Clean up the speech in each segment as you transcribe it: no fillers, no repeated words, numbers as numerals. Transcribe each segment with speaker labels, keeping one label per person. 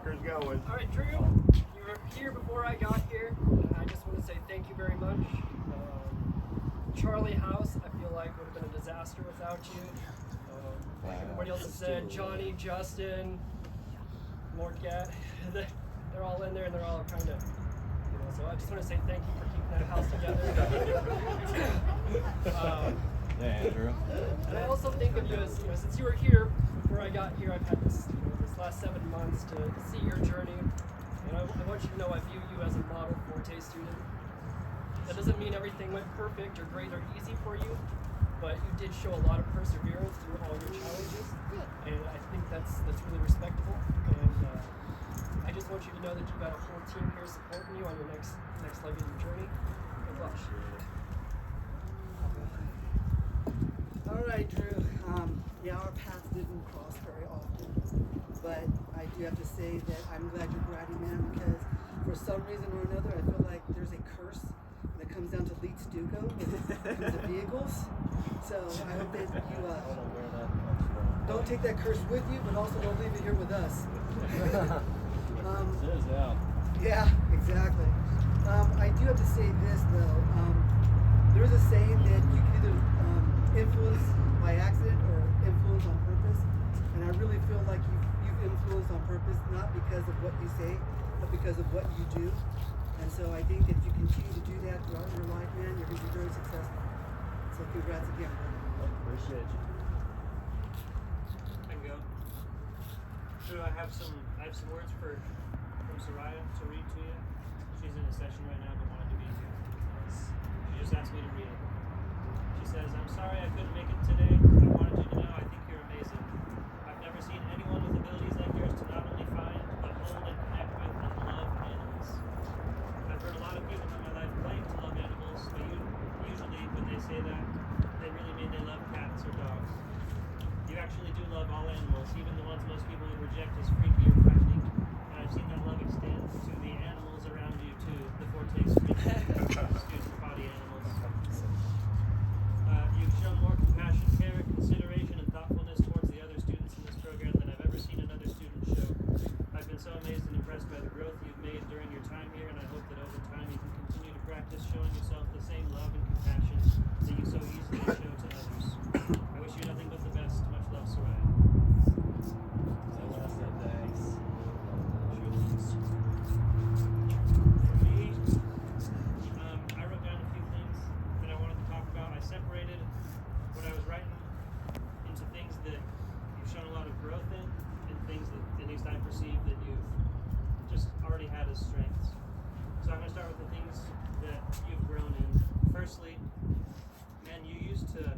Speaker 1: sucker's going.
Speaker 2: All right, Drew, you were here before I got here, and I just want to say thank you very much. Charlie House, I feel like would have been a disaster without you. Like everybody else has said, Johnny, Justin, Morgat, they're all in there, and they're all kind of, so I just want to say thank you for keeping that house together.
Speaker 3: Yeah, Andrew.
Speaker 2: And I also think of you as, since you were here before I got here, I've had this, this last 7 months to see your journey, and I want you to know I view you as a model Forte student. That doesn't mean everything went perfect or great or easy for you, but you did show a lot of perseverance through all your challenges, and I think that's really respectable. And I just want you to know that you've got a whole team here supporting you on your next leg of your journey. Good luck.
Speaker 4: All right, Drew. Yeah, our paths didn't cross very often, but I do have to say that I'm glad you're Bratty Man, because for some reason or another, I feel like there's a curse that comes down to Leeds Duco when it comes to vehicles. So I hope that you don't take that curse with you, but also don't leave it here with us. Yeah, exactly. I do have to say this though. There is a saying that you can either influence by accident or influence on purpose, and I really feel like you've influenced on purpose, not because of what you say, but because of what you do. And so I think if you continue to do that throughout your life, man, you're going to be very successful. So congrats again, brother.
Speaker 3: Appreciate you.
Speaker 5: I can go. So I have some words from Soraya to read to you. She's in a session right now, but wanted to be here. She just asked me to read it. She says, "I'm sorry I couldn't make it today. I wanted you to know I think you're amazing. I've never seen anyone with abilities like yours to not only find, but hold and connect with and love animals. I've heard a lot of people in my life claim to love animals, but usually when they say that, they really mean they love cats or dogs. You actually do love all animals, even the ones most people would reject as freaky or frightening. And I've seen that love extend to the animals around you too, the Forte student body animals. You've shown more compassion, care, consideration, and thoughtfulness towards the other students in this program than I've ever seen another student show. I've been so amazed and impressed by the growth you've made during your time here, and I hope that over time you can continue to practice showing yourself the same love and compassion that you so easily show to others. I wish you nothing but the best. Much love, Soraya."
Speaker 3: Thanks.
Speaker 5: For me, I wrote down a few things that I wanted to talk about. I separated what I was writing into things that you've shown a lot of growth in, and things that at least I perceive that you've just already had as strengths. So I'm going to start with the things that you've grown in. Firstly, man, you used to,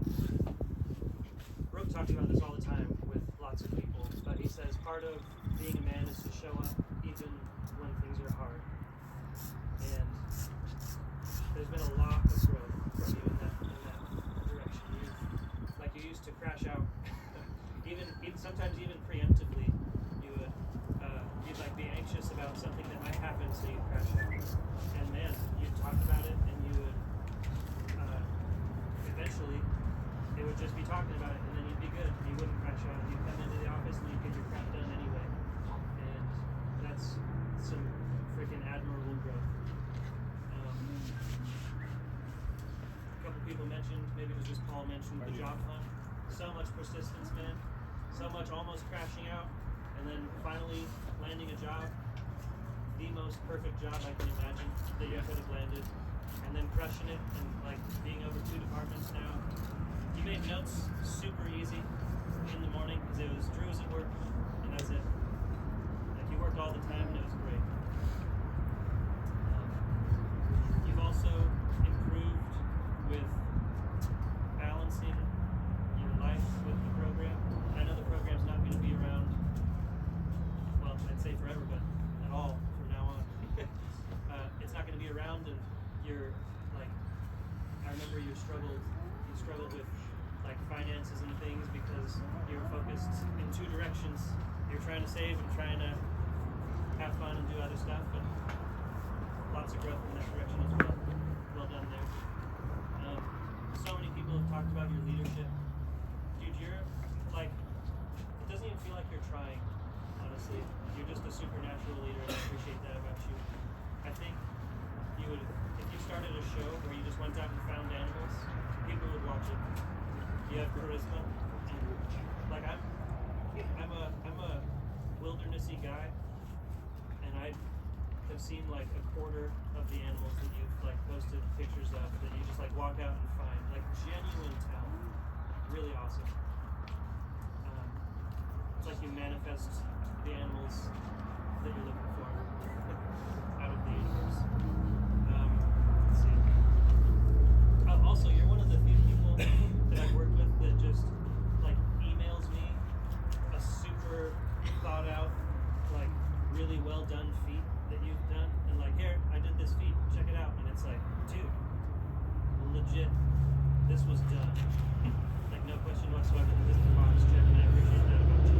Speaker 5: Brooke talks about this all the time with lots of people, but he says part of being a man is to show up even when things are hard. And there's been a lot of growth from you in that direction. You used to crash out, even sometimes even preemptively. You'd like be anxious about something that might happen, so you crash out. And man, you'd talk about it, and you would eventually they would just be talking about it, and then you'd be good. You wouldn't crash out. You'd come into the office and you'd get your crap done anyway. And that's some freaking admirable growth. A couple people mentioned, maybe it was just Paul mentioned the job hunt. So much persistence, man. So much almost crashing out, and then finally landing a job. The most perfect job I can imagine that you could have landed, and then crushing it, and like being over 2 departments now. You made notes super easy in the morning because it was Drew's at work, and that's it. Like you worked all the time, and it was great. You've also improved with balancing your life with the program. I know the program's not going to be around, well, I'd say forever, but at all from now on. It's not going to be around, and you're like, I remember you struggled with like finances and things because you're focused in 2 directions. You're trying to save and trying to have fun and do other stuff, and lots of growth in that direction as well. Well done there. So many people have talked about your leadership. Dude, you're like, it doesn't even feel like you're trying, honestly. You're just a supernatural cool leader, and I appreciate that about you. I think you would, if you started a show where you just went out and found animals, people would watch it. You have charisma. Like I'm a wildernessy guy, and I have seen like a quarter of the animals that you've like posted pictures of that you just like walk out and find, like genuine talent. Really awesome. It's like you manifest the animals that you're looking for out of the universe. Let's see. Also, you're one of the few people that I've worked with that just like emails me a super thought out, like really well done feat that you've done, and like, here, I did this feat, check it out, and it's like, dude, legit, this was done. Like no question whatsoever that Mr. Box check, and I appreciate that about you.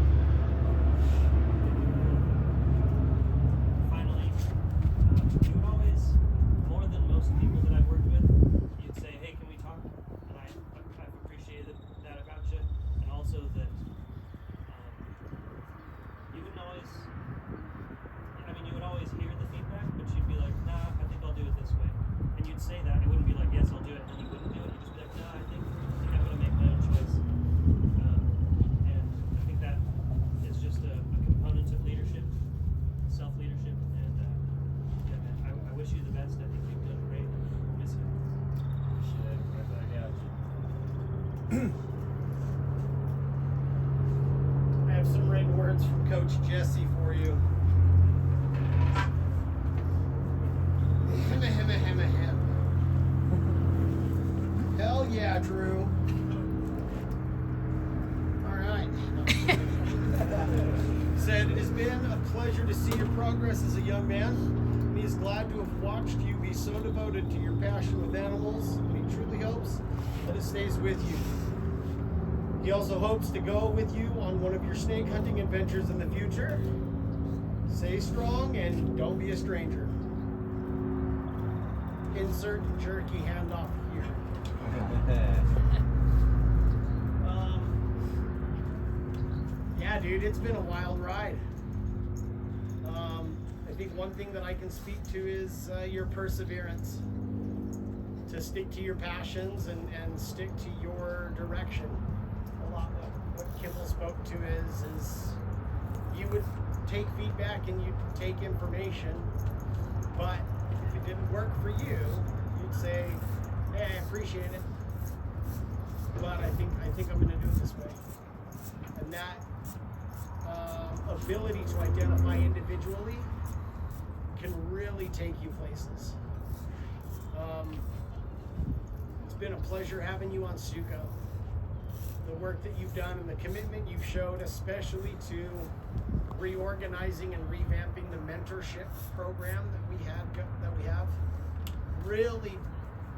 Speaker 5: Finally, you would always, more than most people that I've worked with, you'd say, hey, can we talk? And I've appreciated that about you, and also that you wouldn't always, I mean, you would always hear the feedback, but you'd be like, nah, I think I'll do it this way. And you'd say that, it wouldn't be like, yes, I'll do it, and then you wouldn't do it, you'd just be like, nah, I think I'm gonna make my own choice. And I think that is just a component of leadership, self-leadership, and yeah, man, I wish you the best. I think you've done great. I miss you.
Speaker 3: Shit, right back at you.
Speaker 1: I have some written words from Coach Jesse for you. Hem. Hell yeah, Drew. All right. Said, it has been a pleasure to see your progress as a young man. And he is glad to have watched you be so devoted to your passion with animals, and he truly hopes that it stays with you. He also hopes to go with you on one of your snake hunting adventures in the future. Stay strong and don't be a stranger. Insert jerky handoff here. Yeah, dude, it's been a wild ride. I think one thing that I can speak to is your perseverance. To stick to your passions and stick to your direction. A lot of what Kimball spoke to is you would take feedback and you'd take information, but if it didn't work for you, you'd say, hey, I appreciate it, but I think I'm gonna do it this way. And that ability to identify individually can really take you places. It's been a pleasure having you on Suco. The work that you've done and the commitment you've showed, especially to reorganizing and revamping the mentorship program that we have, really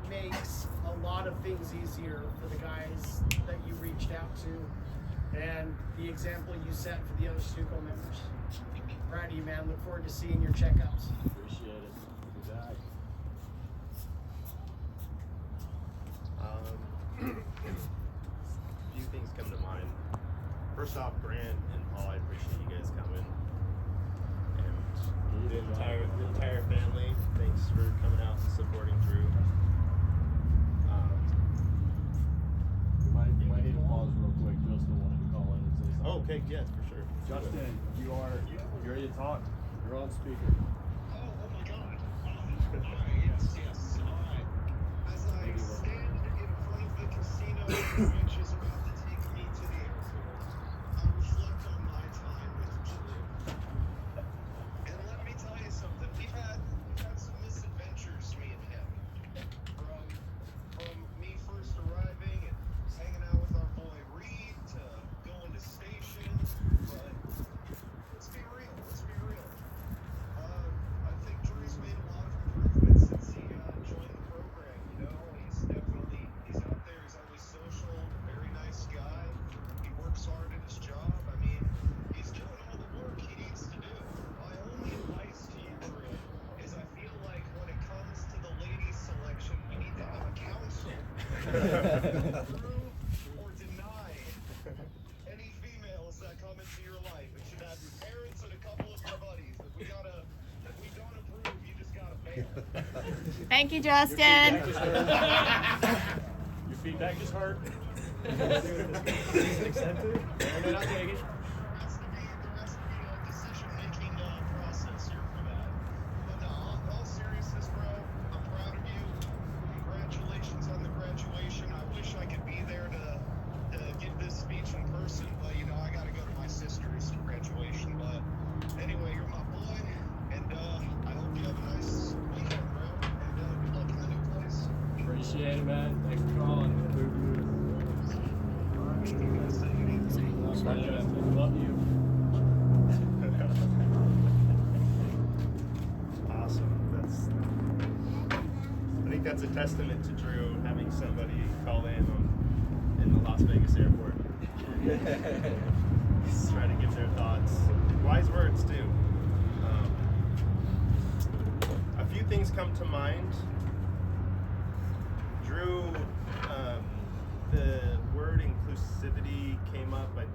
Speaker 1: makes a lot of things easier for the guys that you reached out to, and the example you set for the other Suco members. Proud of you, man. Look forward to seeing your checkups.
Speaker 3: Appreciate it. Good guy.
Speaker 6: A few things come to mind. First off, Grant and Paul, I appreciate you guys coming. And the entire family, thanks for coming out and supporting Drew.
Speaker 3: You might need to pause real quick. Justin wanted to call in and say something.
Speaker 6: Oh, okay, yes, for sure.
Speaker 3: Justin, you're ready to talk. You're on speaker.
Speaker 7: Oh my God. Hi, yes. All right. As I stand in front of the casino, which is about to take me to the airport, I reflect on my time with Drew. And let me tell you something. We've had some misadventures, me and him. From me first arriving and hanging out with our boy Reed to going to station. But let's be real. I think Drew's made a lot of improvements since he joined the program. You know, he's out there. He's always social, very nice guy. He works hard at his job. I mean, he's doing all the work he needs to do. My only advice to you, Drew, is I feel like when it comes to the ladies selection, we need to have a council. Approve or deny any females that come into your life. It should have your parents and a couple of your buddies. If we don't approve, you just gotta bail.
Speaker 8: Thank you, Justin.
Speaker 3: Your feedback is hard.
Speaker 2: Accepted?
Speaker 7: There has to be a decision-making process here for that. But no, all seriousness, bro, I'm proud of you. Congratulations on the graduation. I wish I could be there to give this speech in person, but you know, I gotta go to my sister's graduation. But anyway, you're my boy, and I hope you have a nice weekend, bro. And good luck in the new place.
Speaker 3: Appreciate it, man. Thanks for calling. Love you.
Speaker 6: Awesome. I think that's a testament to Drew having somebody call in the Las Vegas airport. Just try to give their thoughts. Wise words too. A few things come to mind. Drew, the word inclusivity came up. I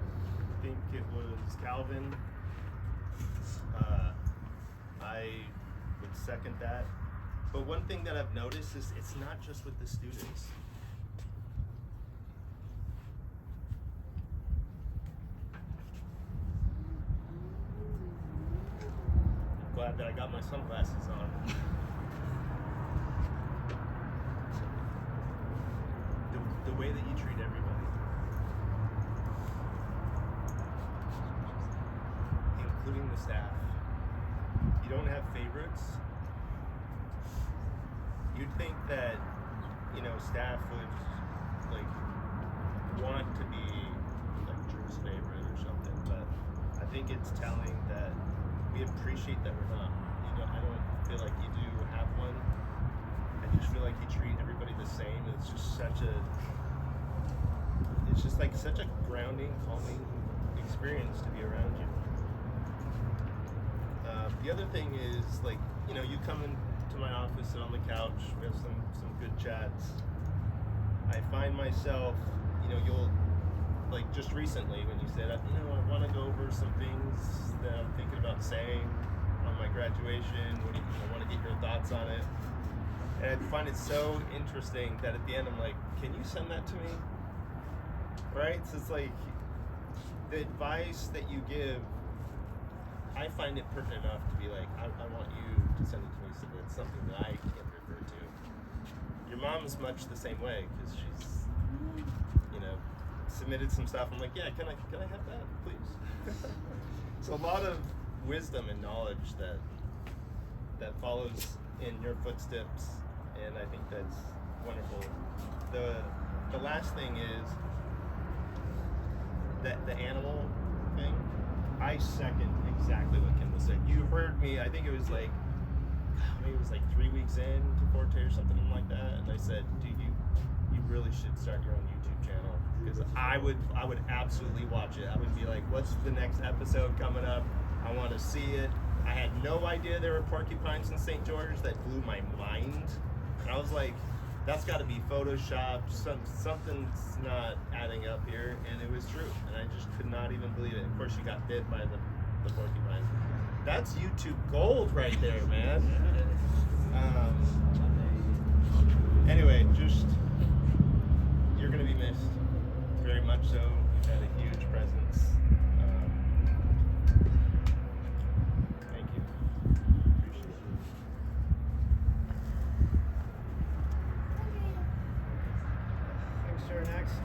Speaker 6: think it was Calvin. I would second that. But one thing that I've noticed is it's not just with the students. I'm glad that I got my sunglasses on. The way that you treat everybody, including the staff. You don't have favorites. You'd think that, you know, staff would like want to be like Drew's favorite or something, but I think it's telling that we appreciate that we're not. You know, I don't feel like you do have one. I just feel like you treat everybody the same. It's just such a grounding, calming experience to be around you. The other thing is, like, you know, you come into my office, sit on the couch, we have some good chats. I find myself, you know, you'll, like, just recently when you said, you know, I want to go over some things that I'm thinking about saying on my graduation. I want to get your thoughts on it. And I find it so interesting that at the end I'm like, can you send that to me? Right? So it's like the advice that you give, I find it pertinent enough to be like, I want you to send it to me so that it's something that I can refer to. Your mom's much the same way because she's, you know, submitted some stuff. I'm like, yeah, can I have that, please? So a lot of wisdom and knowledge that follows in your footsteps, and I think that's wonderful. The last thing is that the animal thing. I second exactly what Kendall said. You heard me. I think it was like 3 weeks in to Forte or something like that, and I said, "Dude, you really should start your own YouTube channel because I would absolutely watch it. I would be like, what's the next episode coming up? I want to see it." I had no idea there were porcupines in St. George. That blew my mind. And I was like, that's got to be photoshopped. Something's not adding up here. And it was true. And I just could not even believe it. Of course, she got bit by the porcupine. That's YouTube gold right there, man. Anyway, just, you're going to be missed. Very much so. You've had a huge presence. Thank you. Appreciate it.
Speaker 9: Thanks, sir. Next,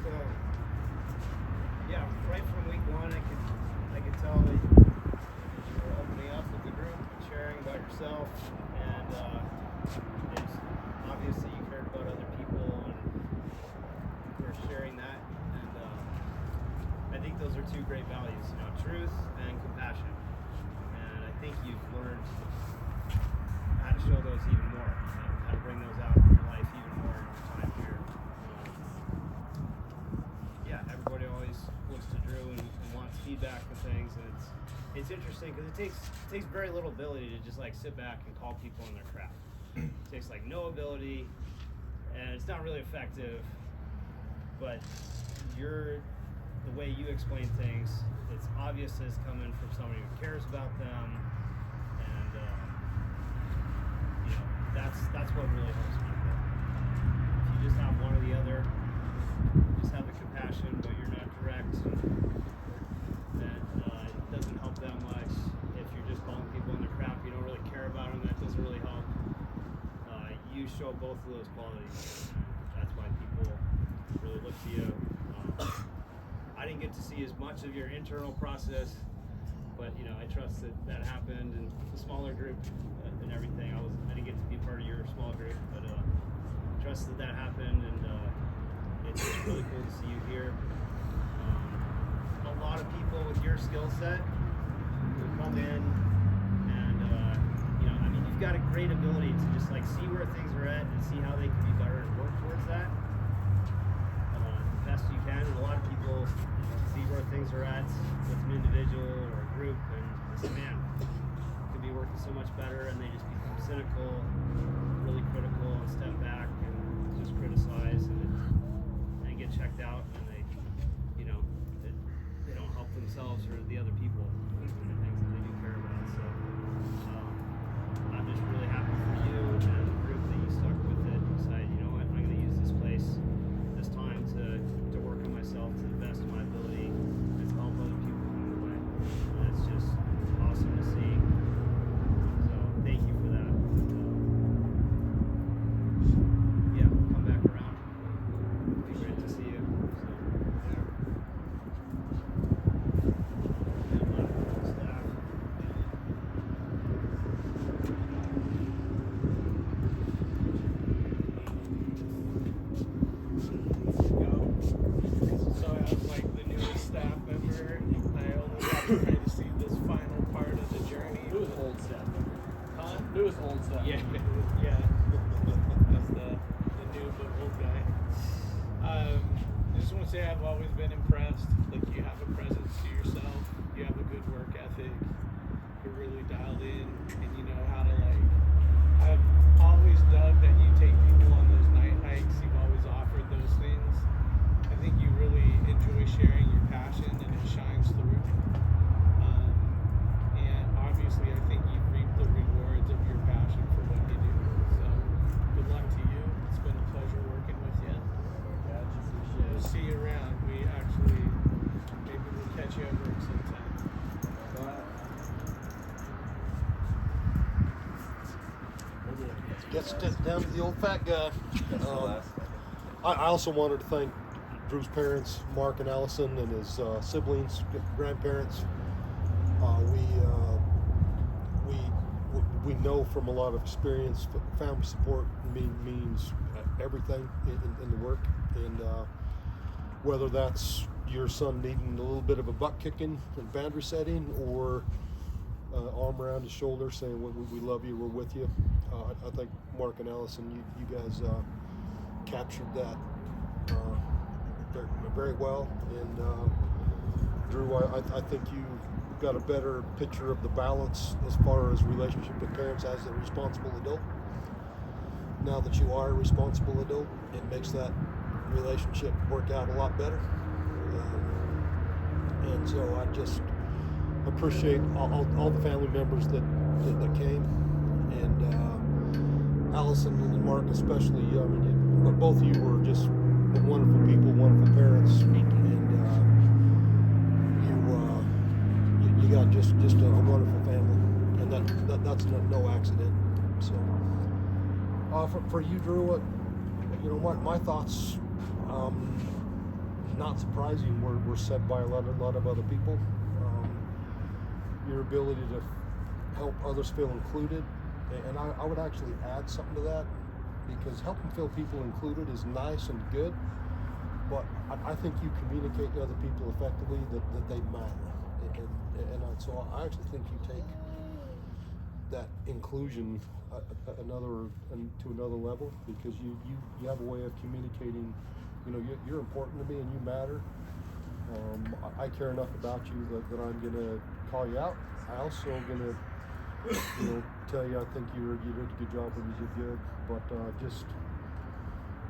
Speaker 9: yeah, right from week one, I could tell that you were opening up with the group and sharing about yourself, and it's obvious that you cared about other people and were sharing that. And I think those are two great values, you know, truth and compassion. And I think you've learned how to show those even more, and how to bring those out in your life even more in your time here. Yeah, everybody always looks to Drew and wants feedback and things, and it's interesting because it takes very little ability to just like sit back and call people on their crap. It takes like no ability, and it's not really effective. But the way you explain things, it's obvious that it's coming from somebody who cares about them, and that's what really helps people. If you just have one or the other, just have the compassion, but you're not direct, then it doesn't help that much. If you're just calling people in their crap, you don't really care about them, that doesn't really help. You show both of those qualities. That's why people really look to you. I didn't get to see as much of your internal process, but you know, I trust that happened in a smaller group and everything. I didn't get to be part of your small group, but trust that happened, and it's just really cool to see you here. A lot of people with your skill set will come in, and you know, I mean, you've got a great ability to just like see where things are at and see how they can be better and work towards that best you can. And a lot of people see where things are at with an individual or a group, and they say, man, could be working so much better, and they just become cynical, really critical, and step back and just criticize and get checked out, and they, you know, they don't help themselves or the other people with the things that they do care about. So I'm just really happy for you and the group that you stuck with it and decided, you know what, I'm going to use this place, this time to work on myself to the best of my ability and to help other people along the way. And it's just awesome to see. So thank you for that. Yeah, come back around. It'd be great to see you. So yeah. And a lot of cool staff.
Speaker 10: So as like the newest staff member, I only got to kind of see this final part of the journey.
Speaker 3: Who was old staff member?
Speaker 10: Huh?
Speaker 3: Who was old staff
Speaker 9: Yeah.
Speaker 3: member?
Speaker 10: Yeah. That's the new but old guy. I just want to say I've always been impressed. Like, you have a presence to yourself. You have a good work ethic. You're really dialed in, and you know how to like. I've always dug that you take people on those night hikes. You've always offered those things. I think you really enjoy sharing your passion, and it shines through. And obviously, I think you've reaped the rewards of your passion for what you do. So, good luck to you. It's been a pleasure working with you. We'll see you around. We actually, maybe we'll catch you over sometime.
Speaker 11: Gets down to the old fat guy. I also wanted to thank Drew's parents, Mark and Allison, and his siblings, grandparents. We know from a lot of experience, family support means everything in the work, and whether that's your son needing a little bit of a butt kicking and boundary setting, or arm around his shoulder saying we love you, we're with you. I think Mark and Allison, you guys captured that very well, and Drew, I think you got a better picture of the balance as far as relationship with parents as a responsible adult. Now that you are a responsible adult, it makes that relationship work out a lot better. And so I just appreciate all the family members that came, and Allison and Mark especially. I mean, both of you were just wonderful people, wonderful parents.
Speaker 8: Thank you.
Speaker 11: And you got just a wonderful family, and that's no accident. So for you, Drew, you know, my thoughts, not surprising, were said by a lot of other people. Your ability to help others feel included, and I would actually add something to that, because helping feel people included is nice and good, but I think you communicate to other people effectively that they matter, and so I actually think you take that inclusion to another level, because you have a way of communicating, you know, you're important to me and you matter. I care enough about you that I'm gonna call you out. I also gonna, you know, tell you I think you did a good job when you did good. But just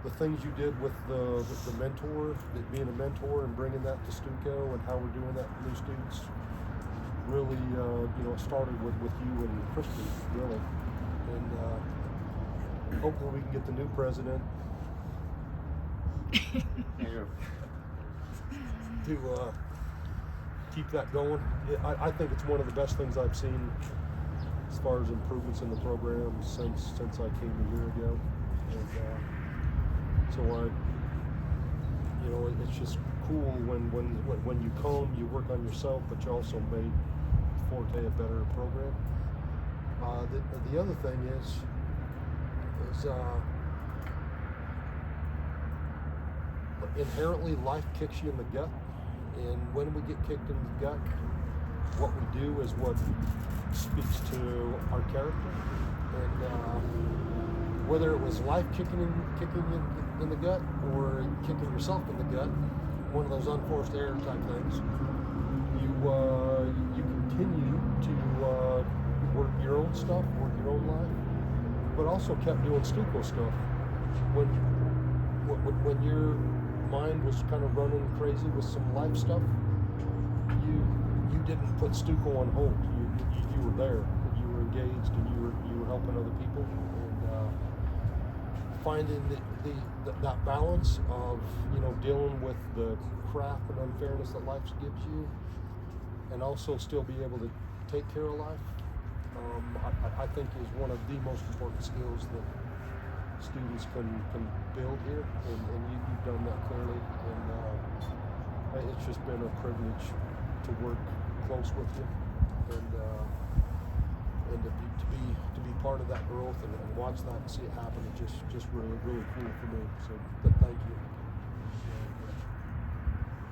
Speaker 11: the things you did with the mentor, being a mentor and bringing that to Stuco, and how we're doing that with new students, really, you know, started with you and Kristen, really. And hopefully we can get the new president to keep that going. I think it's one of the best things I've seen as far as improvements in the program since I came a year ago. And so it's just cool when you come, you work on yourself, but you also made Forte a better program. The other thing is inherently life kicks you in the gut, and when we get kicked in the gut, what we do is what speaks to our character. And whether it was life kicking you in the gut or kicking yourself in the gut, one of those unforced error type things, you continue to work your own stuff, work your own life, but also kept doing Stuco stuff. When your mind was kind of running crazy with some life stuff, you didn't put Stuco on hold. You were there, you were engaged, and you were helping other people, and finding that balance of dealing with the crap and unfairness that life gives you, and also still be able to take care of life. I think is one of the most important skills that students can build here, and you've done that clearly, and it's just been a privilege to work close with you, and to be part of that growth and watch that and see it happen. It's just really cool for me. So thank you.